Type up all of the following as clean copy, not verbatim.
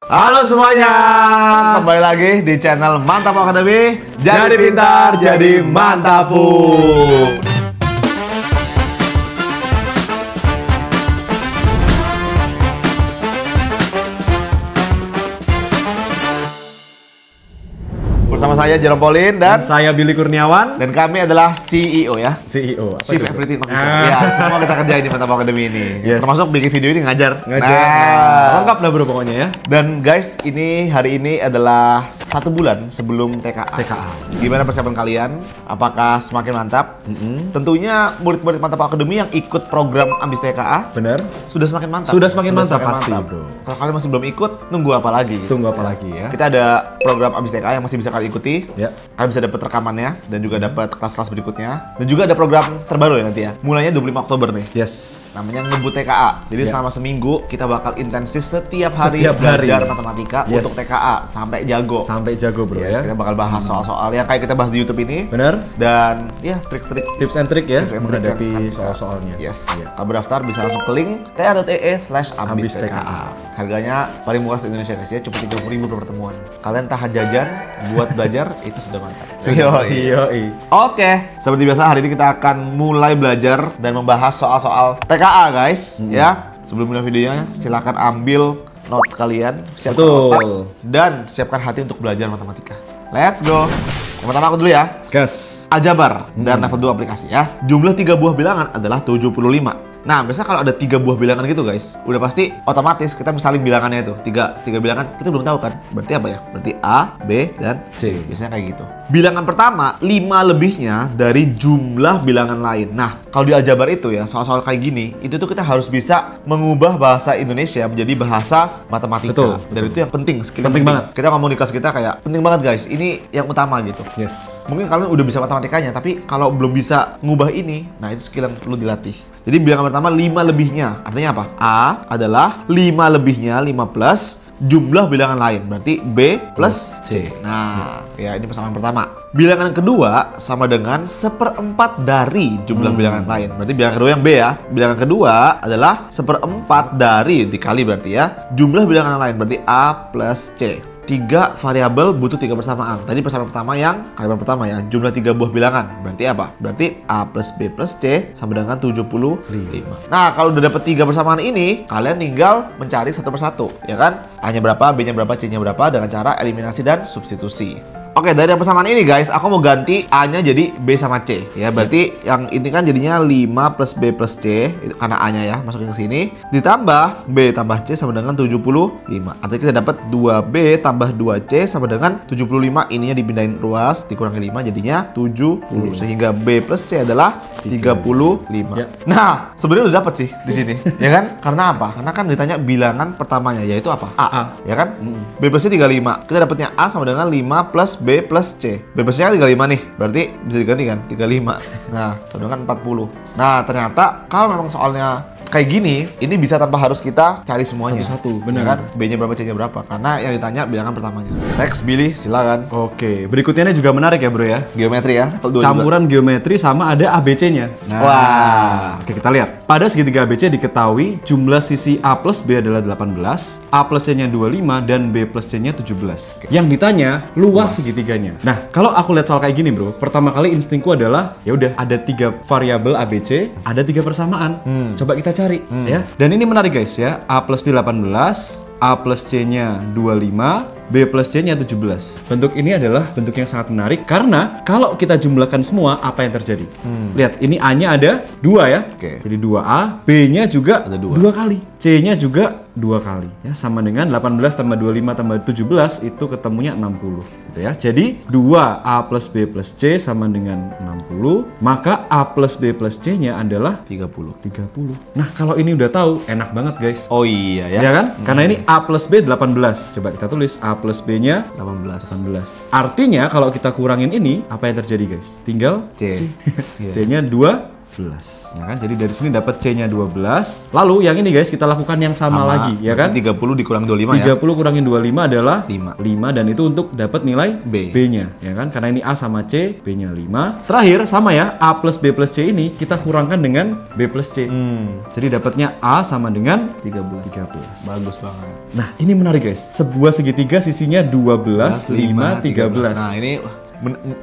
Halo semuanya, kembali lagi di channel Mantap Academy. Jadi pintar, jadi mantapu. Bersama saya Jerome Pauline dan saya Billy Kurniawan. Dan kami adalah CEO ya. CEO. Chief Everything Officer. Ya, semua kita kerjain di Mantap Academy ini. Yes. Termasuk bikin video ini ngajar. Nah, lengkap lah bro pokoknya ya. Dan guys, hari ini adalah 1 bulan sebelum TKA. Gimana persiapan kalian? Apakah semakin mantap? Tentunya murid-murid Mantap Academy yang ikut program Ambis TKA Bener. sudah semakin mantap. Sudah semakin mantap pasti bro. Kalau kalian masih belum ikut, nunggu apa lagi? Tunggu apa lagi ya? Kita ada program Ambis TKA yang masih bisa kalian ikuti. Ya. Kalian bisa dapat rekamannya dan juga dapat kelas-kelas berikutnya. Dan juga ada program terbaru ya nanti ya. Mulainya 25 Oktober nih. Yes. Namanya Ngebut TKA. Jadi selama seminggu kita bakal intensif setiap hari belajar matematika untuk TKA sampai jago. Sampai jago bro ya. Kita bakal bahas soal-soal yang kayak kita bahas di YouTube ini. Bener. Dan ya trik-trik Tips and trick ya Tips and trick menghadapi yang soal-soalnya. Yes. Iya. Kalau daftar bisa langsung ke link ta.ee/ambis TKA. Harganya paling murah di Indonesia guys ya, cuma 30.000 per pertemuan. Kalian tahan jajan buat belajar itu sudah mantap. Yoi. Oke, seperti biasa hari ini kita akan mulai belajar dan membahas soal-soal TKA guys ya. Sebelum mulai videonya silakan ambil note kalian, siapkan otak dan siapkan hati untuk belajar matematika. Let's go. Yang pertama aku dulu ya. Gas. Aljabar dan level 2 aplikasi ya. Jumlah 3 buah bilangan adalah 75. Nah, biasanya kalau ada 3 buah bilangan gitu guys, udah pasti otomatis kita misalin bilangannya itu. Tiga bilangan, kita belum tahu kan. Berarti apa ya? Berarti A, B, dan C. Biasanya kayak gitu. Bilangan pertama, 5 lebihnya dari jumlah bilangan lain. Nah, kalau di aljabar itu ya, soal-soal kayak gini, itu tuh kita harus bisa mengubah bahasa Indonesia menjadi bahasa matematika. Betul. Dan itu yang penting, skill Penting banget. Kita ngomong di kelas kita kayak, penting banget guys, ini yang utama gitu. Yes. Mungkin kalian udah bisa matematikanya, tapi kalau belum bisa ngubah ini, nah itu skill yang perlu dilatih. Jadi bilangan pertama 5 lebihnya, artinya apa? A adalah 5 lebihnya, 5 plus jumlah bilangan lain, berarti B plus C. Nah, ya ini persamaan pertama. Bilangan kedua sama dengan 1/4 dari jumlah bilangan lain, berarti bilangan kedua yang B ya. Bilangan kedua adalah 1/4 dari dikali berarti ya jumlah bilangan lain, berarti A plus C. 3 variabel butuh 3 persamaan. Tadi persamaan pertama yang kalimat pertama ya, jumlah 3 buah bilangan. Berarti apa? Berarti A plus B plus C sama dengan 75. Nah, kalau udah dapet 3 persamaan ini, kalian tinggal mencari satu persatu, ya kan? A-nya berapa, B-nya berapa, C-nya berapa dengan cara eliminasi dan substitusi. Oke, dari yang persamaan ini guys, aku mau ganti A-nya jadi B sama C. Ya, berarti yang ini kan jadinya 5 plus B plus C, itu karena A-nya ya, masukin ke sini. Ditambah B tambah C sama dengan 75. Artinya kita dapat 2B tambah 2C sama dengan 75. Ininya dipindahin ruas, dikurangi 5 jadinya 70. Sehingga B plus C adalah 35. Ya. Nah, sebenarnya udah dapat sih di sini. Ya kan? Karena apa? Karena kan ditanya bilangan pertamanya, yaitu apa? A. Ya kan? B plus C 35. Kita dapatnya A sama dengan 5 plus B plus C. B plus C kan 35 nih. Berarti bisa diganti kan? 35. Nah, sama dengan 40. Nah, ternyata kalau memang soalnya kayak gini, ini bisa tanpa harus kita cari semuanya. Satu-satu, Ya benar. kan? B-nya berapa, C-nya berapa. Karena yang ditanya bilangan pertamanya. Next, Billy, silakan. Oke, berikutnya ini juga menarik ya bro ya. Geometri ya, level 2 Campuran geometri sama ada ABC-nya. Nah, Wah. Oke, kita lihat. Pada segitiga ABC diketahui jumlah sisi A plus B adalah 18, A plus C-nya 25, dan B plus C-nya 17. Yang ditanya, luas segitiganya. Nah, kalau aku lihat soal kayak gini bro, pertama kali instingku adalah, ya udah ada 3 variabel ABC, ada 3 persamaan. Coba kita cari ya. Dan ini menarik guys ya. A plus B 18, A plus C-nya 25, B plus C-nya 17. Bentuk ini adalah bentuk yang sangat menarik karena kalau kita jumlahkan semua, apa yang terjadi? Lihat, ini A-nya ada 2 ya. Oke. Jadi 2A, B-nya juga Ada 2 kali. C-nya juga 2 kali ya, sama dengan 18 tambah 25 tambah 17 itu ketemunya 60 gitu ya. Jadi 2A plus B plus C sama dengan 60, maka A plus B plus C-nya adalah 30. 30. Nah, kalau ini udah tahu, enak banget guys. Oh iya ya. Ya kan? Karena ini A plus B 18. Coba kita tulis A plus B-nya 18. Artinya kalau kita kurangin ini, apa yang terjadi guys? Tinggal C. Iya. C-nya 2 Ya kan? Jadi dari sini dapat C-nya 12. Lalu yang ini guys, kita lakukan yang sama lagi, ya kan? 30 dikurang 25 ya. 30 kurangin 25 adalah 5. 5 dan itu untuk dapat nilai B. B-nya, ya kan? Karena ini A sama C, B-nya 5. Terakhir sama ya, A plus B plus C ini kita kurangkan dengan B plus C. Jadi dapatnya A sama dengan 13. Bagus banget. Nah, ini menarik guys. Sebuah segitiga sisinya 12, 5, 13. Nah, ini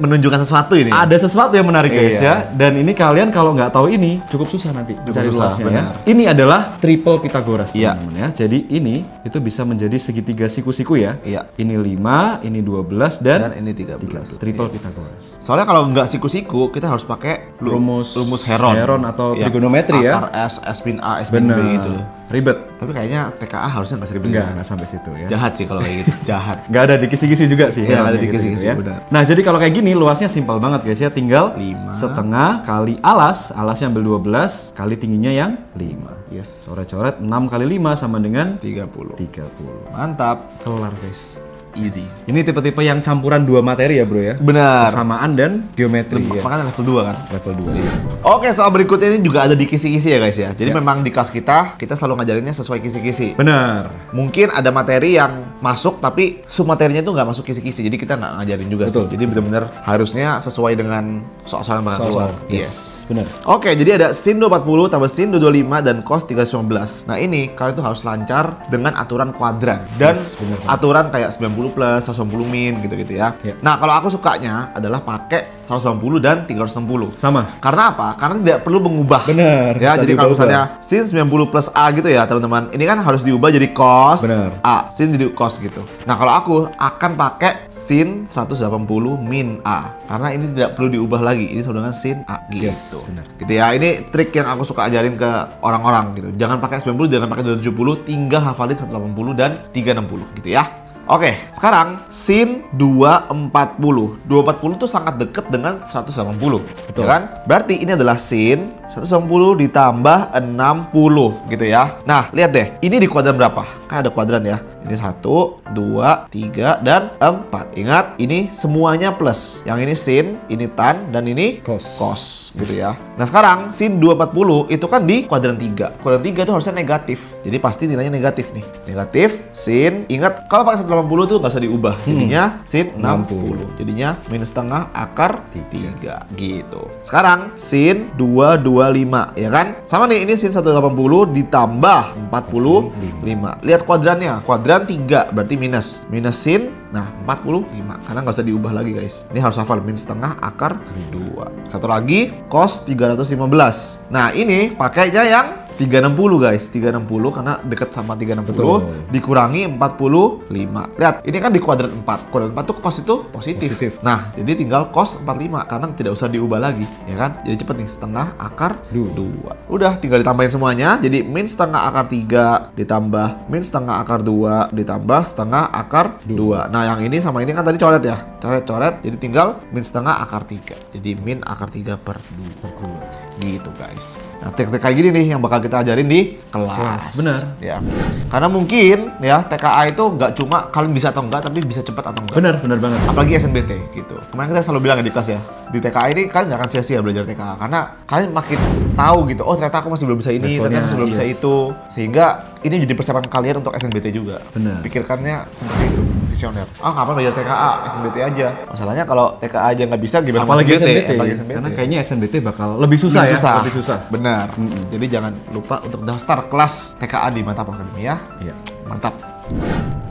menunjukkan sesuatu ini. Ada sesuatu yang menarik guys Iya. ya. Dan ini kalian kalau nggak tahu ini cukup susah nanti mencari susah, luasnya ya. benar. Ini adalah triple Pythagoras Iya. teman-teman ya. Jadi ini itu bisa menjadi segitiga siku-siku ya. Iya. Ini 5, ini 12 dan ini 13. triple Pythagoras. Soalnya kalau nggak siku-siku, kita harus pakai rumus Heron atau Ya, trigonometri ya. akar S, S min A, S min B Benar. gitu. Ribet. Tapi kayaknya TKA harusnya nggak seribet. Enggak sampai situ ya. Jahat sih kalau kayak gitu. Jahat. Nggak ada di kisi-kisi juga sih. Iya, nggak ada Heronnya di kisi-kisi, ya. benar. Nah, jadi kalau kayak gini luasnya simpel banget guys ya. Tinggal 5. setengah kali alasnya ambil 12 kali tingginya yang 5. Yes. Coret-coret 6 kali 5 sama dengan 30. 30. Mantap. Kelar guys. Easy. Ini tipe-tipe yang campuran dua materi ya bro ya. Benar. Persamaan dan geometri ya. Makanya level 2 kan. Level 2 ya. Oke, soal berikutnya ini juga ada di kisi-kisi ya guys ya. Jadi memang di kelas kita selalu ngajarinnya sesuai kisi-kisi. Benar. Mungkin ada materi yang masuk tapi submaterinya itu nggak masuk kisi-kisi. Jadi kita nggak ngajarin juga Betul. sih. Jadi benar-benar harusnya sesuai dengan soal-soal yang bakal keluar. Yes. Benar. Oke, jadi ada sin 240 tambah sin 225 dan cos 315. Nah ini kalian tuh harus lancar dengan aturan kuadran dan Yes, benar. aturan kayak 90 plus, 190 min gitu-gitu ya. Ya. Nah kalau aku sukanya adalah pakai 190 dan 360. Sama. Karena apa? Karena tidak perlu mengubah. Benar. Ya, Bisa jadi kalau diubah-ubah. misalnya sin 90 plus A gitu ya, teman-teman. Ini kan harus diubah jadi cos Benar. A, sin jadi cos gitu. Nah, kalau aku akan pakai sin 180 min A. Karena ini tidak perlu diubah lagi. Ini sama dengan sin A gitu. Yes, benar. Gitu ya. Ini trik yang aku suka ajarin ke orang-orang gitu. Jangan pakai 90, jangan pakai 270, tinggal hafalin 180 dan 360 gitu ya. Oke, sekarang sin 240. 240 itu sangat dekat dengan 180. Betul. Ya kan? Berarti ini adalah sin 180 ditambah 60 gitu ya. Nah, lihat deh. Ini di kuadran berapa? Kan ada kuadran ya. Ini 1, 2, 3, dan 4. Ingat, ini semuanya plus. Yang ini sin, ini tan, dan ini cos gitu ya. Nah, sekarang sin 240 itu kan di kuadran 3. Kuadran 3 itu harusnya negatif. Jadi pasti nilainya negatif nih. Negatif, sin. Ingat, kalau pakai 180 tuh nggak usah diubah. Jadinya sin 60. Jadinya minus setengah akar 3 gitu. Sekarang sin 225 ya kan? Sama nih, ini sin 180 ditambah 45. Lihat kuadrannya. Kuadran 3 berarti minus. Minus sin, nah 45. Karena nggak usah diubah lagi guys. Ini harus hafal min setengah akar 2. Satu lagi cos 315. Nah ini pakainya yang 360 guys, 360 karena deket sama 360. Betul. Dikurangi 45. Lihat, ini kan di kuadran 4. Kuadran 4 tuh cos itu positif. Nah, jadi tinggal cos 45 karena tidak usah diubah lagi, ya kan? Jadi cepet nih, setengah akar 2. Udah, tinggal ditambahin semuanya. Jadi min setengah akar 3 ditambah min setengah akar 2 ditambah setengah akar 2. Nah, yang ini sama ini kan tadi coret ya. Coret-coret, jadi tinggal min setengah akar 3. Jadi min akar 3 per 2. Gitu guys. Nah, trik-trik kayak gini nih yang bakal kita ajarin di kelas. Benar. Ya. Karena mungkin ya TKA itu nggak cuma kalian bisa atau enggak, tapi bisa cepat atau enggak. Benar banget. Apalagi SNBT gitu. Kemarin kita selalu bilang ya di kelas ya, di TKA ini kalian nggak akan sia-sia belajar TKA karena kalian makin tahu gitu. Oh ternyata aku masih belum bisa ini, Levelnya, ternyata masih belum bisa yes. itu. Sehingga ini jadi persiapan kalian untuk SNBT juga. Benar. Pikirkannya seperti itu, visioner. Ah kapan belajar TKA, SNBT aja. Masalahnya kalau TKA aja nggak bisa gimana Apalagi SNBT? SNBT. Apalagi SNBT. Karena kayaknya SNBT bakal lebih susah ya. Lebih susah. Benar. Jadi jangan lupa untuk daftar kelas TKA di Mantap Academy ya. Iya. Mantap.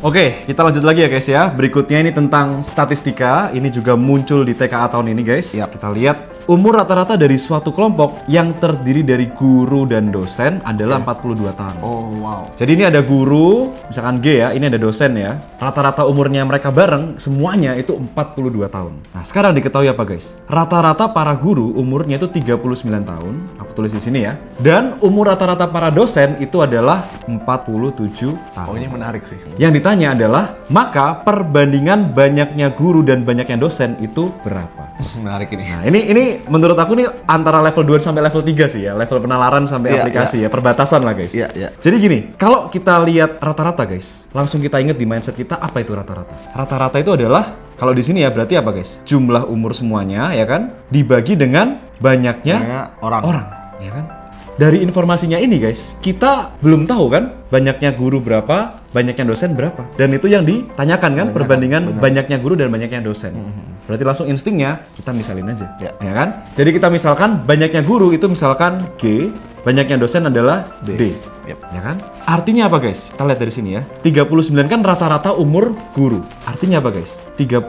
Oke, kita lanjut lagi ya guys ya. Berikutnya ini tentang statistika. Ini juga muncul di TKA tahun ini guys. Yap. Kita lihat umur rata-rata dari suatu kelompok yang terdiri dari guru dan dosen adalah 42 tahun. Oh wow. Jadi ini ada guru, misalkan G ya, ini ada dosen ya. Rata-rata umurnya mereka bareng, semuanya itu 42 tahun. Nah, sekarang diketahui apa guys? Rata-rata para guru umurnya itu 39 tahun. Aku tulis di sini ya. Dan umur rata-rata para dosen itu adalah 47 tahun. Oh ini menarik sih. Yang ditanya adalah, maka perbandingan banyaknya guru dan banyaknya dosen itu berapa? Menarik ini. Nah, ini menurut aku nih antara level 2 sampai level 3 sih ya, level penalaran sampai Iya, aplikasi ya, perbatasan lah guys. Iya, iya. Jadi gini, kalau kita lihat rata-rata guys, langsung kita ingat di mindset kita apa itu rata-rata? Rata-rata itu adalah Kalau di sini ya berarti apa guys? Jumlah umur semuanya ya kan dibagi dengan banyaknya orang, ya kan? Dari informasinya ini guys, kita belum tahu kan banyaknya guru berapa, banyaknya dosen berapa. Dan itu yang ditanyakan kan, perbandingan banyaknya guru dan banyaknya dosen. Berarti langsung instingnya kita misalin aja, ya kan? Jadi kita misalkan banyaknya guru itu misalkan G, banyaknya dosen adalah D. Ya kan? Artinya apa guys? Kita lihat dari sini ya. 39 kan rata-rata umur guru. Artinya apa guys? 39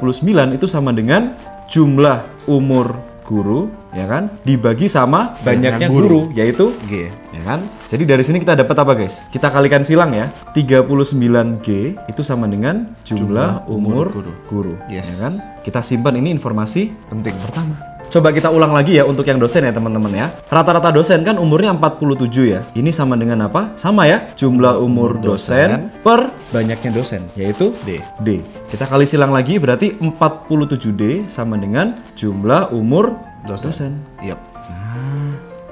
itu sama dengan jumlah umur guru, ya kan? Dibagi sama banyaknya guru, yaitu G. Ya kan? Jadi dari sini kita dapat apa guys? Kita kalikan silang ya. 39G itu sama dengan jumlah umur guru. Ya kan? Kita simpan ini informasi Penting. pertama. Coba kita ulang lagi ya untuk yang dosen ya teman-teman ya. Rata-rata dosen kan umurnya 47 ya. Ini sama dengan apa? Sama ya. Jumlah umur dosen per banyaknya dosen, yaitu D. Kita kali silang lagi berarti 47D sama dengan jumlah umur dosen. Yap.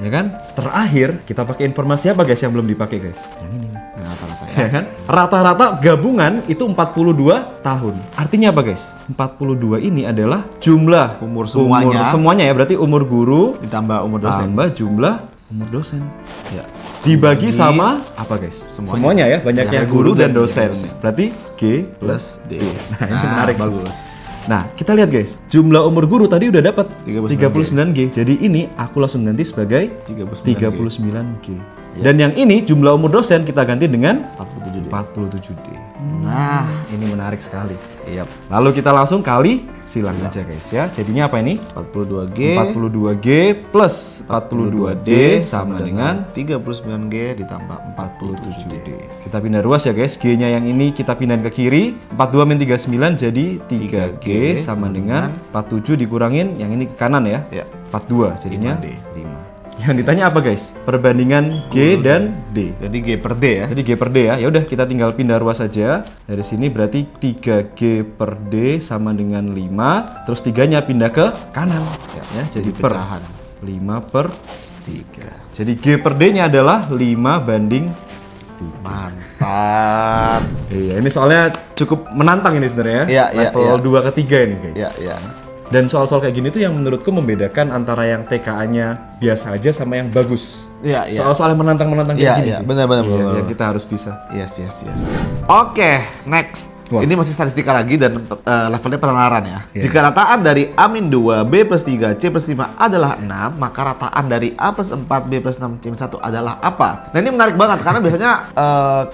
Ya kan? Terakhir kita pakai informasi apa guys yang belum dipakai guys? Yang ini. Rata-rata Ya kan? Rata-rata gabungan itu 42 tahun. Artinya apa guys? 42 ini adalah jumlah Umur semuanya ya, berarti umur guru ditambah umur dosen. tambah jumlah umur dosen. Ya. Dibagi sama apa guys? Semuanya ya, banyaknya guru dan dosen. Berarti G plus D. Nah, ini menarik. Bagus. Nah, kita lihat guys. Jumlah umur guru tadi udah dapat 39G. 39G. Jadi ini aku langsung ganti sebagai 39G. Ya. Dan yang ini jumlah umur dosen kita ganti dengan 47D. 47D. Nah, Ini menarik sekali. yap. Lalu kita langsung kali silang aja guys ya. Jadinya apa ini? 42G 42G plus 42D sama dengan 39G ditambah 47D. Kita pindah ruas ya guys. G-nya yang ini kita pindahin ke kiri. 42 min 39 jadi 3G sama dengan 47 dikurangin yang ini ke kanan ya. Ya. 42 jadinya 5D. 5. Yang ditanya apa guys? Perbandingan G dan D. Jadi G per D ya. Jadi G per D ya. Ya udah kita tinggal pindah ruas saja. Dari sini berarti 3G per D sama dengan 5. Terus 3-nya pindah ke kanan. Ya, jadi per pecahan. 5 per 3. Jadi G per D-nya adalah 5 banding 3. Mantap. Iya, ini soalnya cukup menantang ini sebenarnya. Iya, iya, Level 2 ke 3 ini guys. Ya, ya. Dan soal-soal kayak gini tuh yang menurutku membedakan antara yang TKA-nya biasa aja sama yang bagus. Iya, iya. Soal-soal yang menantang-menantang kayak Iya, gini iya. sih. Benar, benar, Iya, benar. yang kita harus bisa. Yes. Oke, next. Wah. Ini masih statistika lagi dan levelnya penalaran ya. Iya. Jika rataan dari A-2, B plus 3, C plus 5 adalah 6, maka rataan dari A plus 4, B plus 6, C plus 1 adalah apa? Nah ini menarik banget karena biasanya,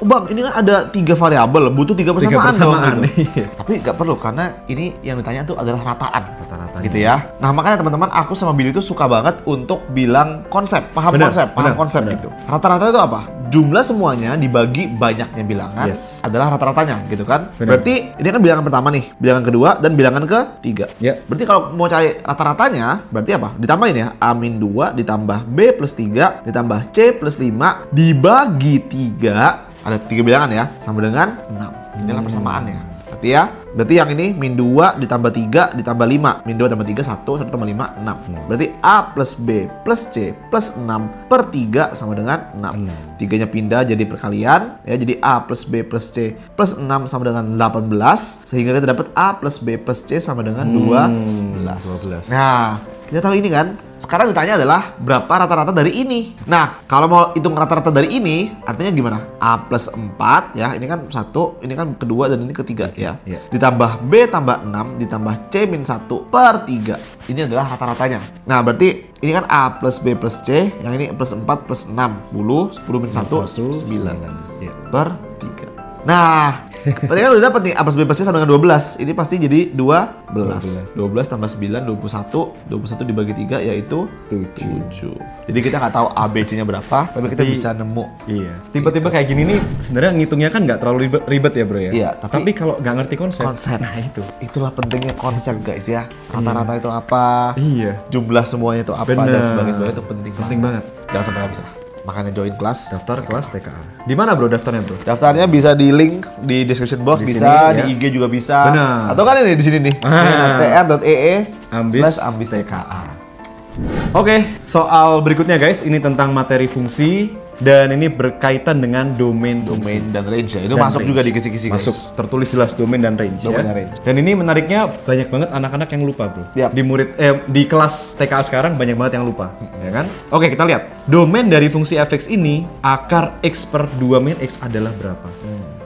Bang ini kan ada 3 variabel, butuh 3 persamaan dong gitu. Iya. Tapi nggak perlu karena ini yang ditanya tuh adalah rataan. Rata-ratanya. Gitu ya. Nah makanya teman-teman aku sama Billy itu suka banget untuk bilang konsep, paham Benar, konsep benar. gitu. Rata-rata itu apa? Jumlah semuanya dibagi banyaknya bilangan Yes. adalah rata-ratanya gitu kan. Benar. Berarti ini kan bilangan pertama nih, bilangan kedua dan bilangan ketiga. Ya. Berarti kalau mau cari rata-ratanya berarti apa? Ditambahin ya. A-2 ditambah B plus 3 ditambah C plus 5 dibagi 3, ada 3 bilangan ya, sama dengan 6. Inilah persamaannya. Berarti ya, berarti yang ini min 2 ditambah 3 ditambah 5. Min 2 tambah 3, 1 tambah 5, 6. Berarti A plus B plus C plus 6 per 3 sama dengan 6. 3-nya pindah jadi perkalian, ya jadi A plus B plus C plus 6 sama dengan 18. Sehingga kita dapat A plus B plus C sama dengan 12. 12. Nah, kita tahu ini kan. Sekarang ditanya adalah berapa rata-rata dari ini. Nah, kalau mau hitung rata-rata dari ini, artinya gimana? A plus 4, ya, ini kan 1, ini kan kedua dan ini ketiga, ya. Iya. Ditambah B tambah 6, ditambah C min 1 per 3. Ini adalah rata-ratanya. Nah, berarti ini kan A plus B plus C, yang ini plus 4 plus 6, 10 min 1, 9 Iya. per 3. Nah, tadi kan udah dapat nih A plus B plus C sama dengan 12. Ini pasti jadi 12. 12 tambah 9, 21. 21 dibagi 3 yaitu 7. Jadi kita nggak tahu A, B, C-nya berapa, tapi kita bisa nemu. Iya. Tipe-tipe kayak gini nih sebenarnya ngitungnya kan nggak terlalu ribet ya bro ya. Iya, Tapi kalau nggak ngerti konsep. Nah itu. Itulah pentingnya konsep guys ya. Rata-rata itu apa? Iya. Jumlah semuanya itu apa Bener. dan sebagainya itu penting banget. Jangan sampai nggak bisa. Makanya join kelas. Daftar kelas TKA. Di mana bro daftarnya bro? Daftarnya bisa di link di description box, Di bisa sini, ya. di IG juga bisa. Benar. Atau kan ini di sini nih. Ambis tr.ee/ambis TKA. Oke, soal berikutnya guys, ini tentang materi fungsi dan ini berkaitan dengan domain fungsi. Domain dan range ya. Itu Dan masuk range. juga di kisi-kisi guys. Masuk, tertulis jelas domain dan range Domain ya. dan range. Dan ini menariknya banyak banget anak-anak yang lupa bro. Yap. Di kelas TKA sekarang banyak banget yang lupa, ya kan? Oke, kita lihat. Domain dari fungsi fx ini akar x per 2 min x adalah berapa?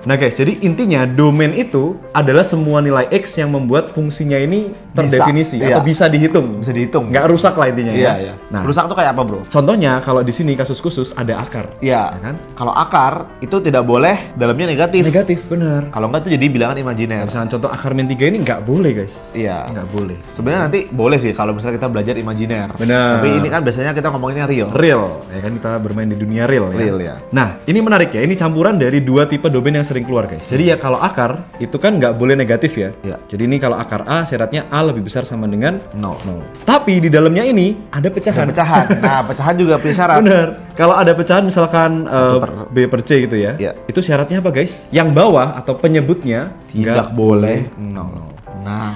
Nah guys, jadi intinya domain itu adalah semua nilai x yang membuat fungsinya ini terdefinisi Iya. atau bisa dihitung. Bisa dihitung. Nggak rusak lah intinya Iya, ya. iya. Nah, Rusak tuh kayak apa, Bro? contohnya kalau di sini kasus khusus ada akar. Iya. Ya kan? Kalau akar itu tidak boleh dalamnya negatif. Negatif benar. Kalau enggak tuh jadi bilangan imajiner. Misalnya contoh akar min 3 ini nggak boleh guys. Iya. Nggak boleh. Sebenarnya nanti boleh sih kalau misalnya kita belajar imajiner. Benar. Tapi ini kan biasanya kita ngomonginnya real. Real, ya kan kita bermain di dunia real ya. Real, ya. Nah, ini menarik ya. Ini campuran dari dua tipe domain yang sering keluar guys. Jadi ya kalau akar itu kan nggak boleh negatif ya. Iya. Jadi ini kalau akar A syaratnya A lebih besar sama dengan 0. 0. Tapi di dalamnya ini ada pecahan. Ada pecahan. Nah, pecahan juga punya syarat. Bener. Kalau ada pecahan misalkan 1/. B per C gitu ya. Iya. Itu syaratnya apa guys? Yang bawah atau penyebutnya Tidak boleh 0. Nah,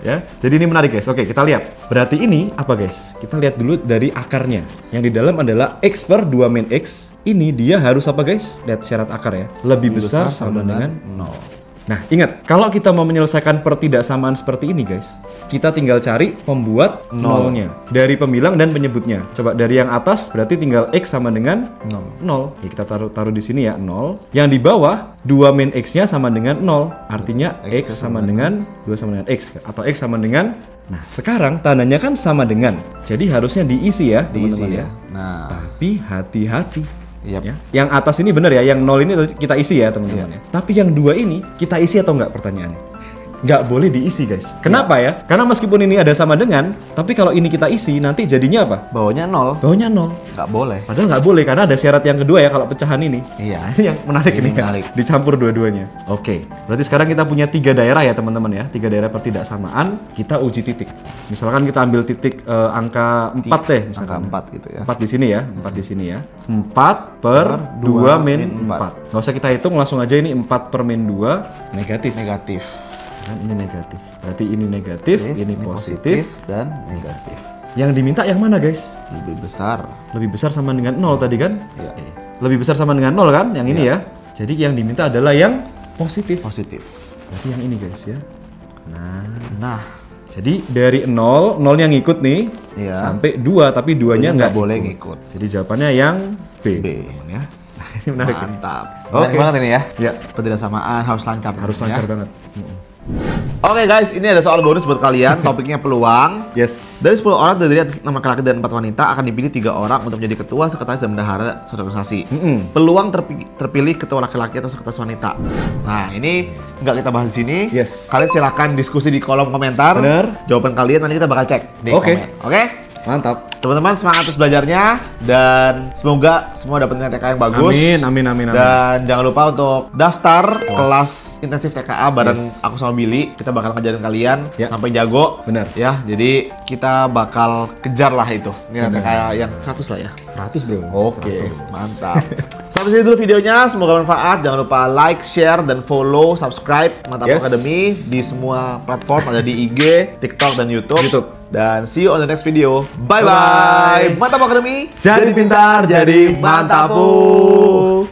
ya. Jadi ini menarik guys. Oke, kita lihat. Berarti ini apa guys? Kita lihat dulu dari akarnya. Yang di dalam adalah x per 2 min x. Ini dia harus apa guys? Lihat syarat akar ya. Lebih besar sama dengan 0. Nah, ingat, kalau kita mau menyelesaikan pertidaksamaan seperti ini guys, kita tinggal cari pembuat nolnya dari pembilang dan penyebutnya. Coba dari yang atas berarti tinggal x sama dengan 0. Ya, kita taruh di sini ya 0. Yang di bawah 2 min x-nya sama dengan 0. Artinya x sama dengan 2 sama dengan x atau x sama dengan. Nah, sekarang tandanya kan sama dengan. Jadi harusnya diisi ya, Diisi teman-teman ya. Nah, Tapi hati-hati. Yap. Ya. Yang atas ini benar ya, yang 0 ini kita isi ya teman-teman ya. Tapi yang 2 ini kita isi atau enggak pertanyaannya? Nggak boleh diisi guys. Kenapa ya? Karena meskipun ini ada sama dengan, tapi kalau ini kita isi nanti jadinya apa? bawahnya 0. Bawahnya 0. Nggak boleh. Padahal nggak boleh karena ada syarat yang kedua ya kalau pecahan ini. Iya. Nah, ini yang menarik Ini ini ya. menarik. Dicampur dua-duanya. Oke. Berarti sekarang kita punya 3 daerah ya teman-teman ya. 3 daerah pertidaksamaan. Kita uji titik. Misalkan kita ambil titik angka 4 deh. Angka Misalkan. 4 gitu ya. 4 di sini ya. 4 di sini ya. 4 per 2 min 4. Nggak usah kita hitung, langsung aja ini 4 per min 2 negatif. Negatif. Kan ini negatif. Berarti ini negatif, ini positif. dan negatif. Yang diminta yang mana guys? Lebih besar. Lebih besar sama dengan 0 tadi kan? Iya. Lebih besar sama dengan 0 kan? Yang ini ya. Jadi yang diminta adalah yang positif. Positif. Berarti yang ini guys ya. Nah, Jadi dari 0 yang ngikut nih Iya. sampai 2 tapi 2-nya nggak boleh ngikut. Jadi jawabannya yang B. B. Ya. Nah, ini menarik. Mantap. Oke. Menarik banget ini ya. Ya, Pertidaksamaan harus lancar. harus tentunya. lancar banget. Oke guys, ini ada soal bonus buat kalian. Topiknya peluang. Yes. Dari 10 orang terdiri atas 6 laki-laki dan 4 wanita akan dipilih 3 orang untuk menjadi ketua, sekretaris, dan bendahara suatu organisasi. Peluang terpilih ketua laki-laki atau sekretaris wanita. Nah, ini nggak kita bahas di sini. Yes. Kalian silahkan diskusi di kolom komentar. Bener. Jawaban kalian nanti kita bakal cek di Oke. komen. Oke? Mantap. Teman-teman semangat terus belajarnya dan semoga semua dapat nilai TKA yang bagus. Amin, amin, amin, amin. Dan jangan lupa untuk daftar kelas intensif TKA bareng aku sama Billy. Kita bakal ngajarin kalian Ya. sampai jago. Benar. Ya, jadi kita bakal kejar lah itu nilai TKA yang 100 lah ya. 100 bro. Oke, mantap. Sampai sini dulu videonya, semoga bermanfaat. Jangan lupa like, share, dan follow, subscribe Mantap Yes. Academy di semua platform, ada di IG, TikTok, dan YouTube. Dan see you on the next video. Bye-bye. Mantap Academy. Jadi pintar, jadi mantapu.